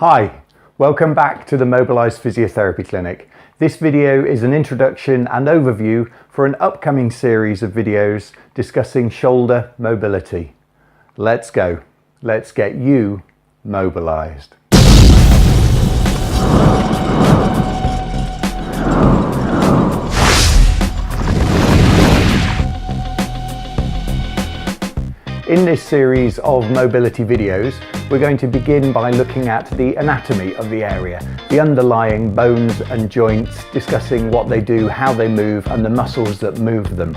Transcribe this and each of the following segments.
Hi, welcome back to the Moballise Physiotherapy Clinic. This video is an introduction and overview for an upcoming series of videos discussing shoulder mobility. Let's go. Let's get you mobilised. In this series of mobility videos, we're going to begin by looking at the anatomy of the area, the underlying bones and joints, discussing what they do, how they move, and the muscles that move them.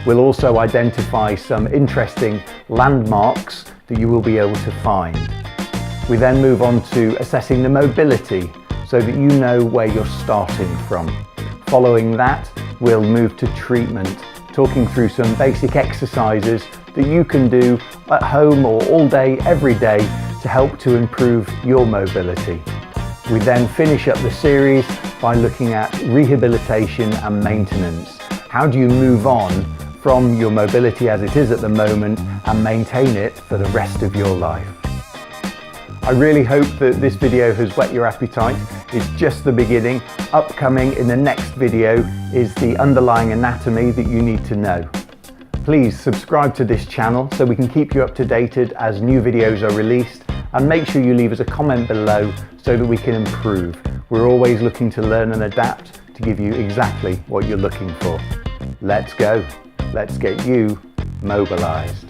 We'll also identify some interesting landmarks that you will be able to find. We then move on to assessing the mobility so that you know where you're starting from. Following that, we'll move to treatment, talking through some basic exercises that you can do at home or all day, every day to help to improve your mobility. We then finish up the series by looking at rehabilitation and maintenance. How do you move on from your mobility as it is at the moment and maintain it for the rest of your life? I really hope that this video has whet your appetite. It's just the beginning. Upcoming in the next video is the underlying anatomy that you need to know. Please subscribe to this channel so we can keep you up to date as new videos are released, and make sure you leave us a comment below so that we can improve. We're always looking to learn and adapt to give you exactly what you're looking for. Let's go. Let's get you mobilised.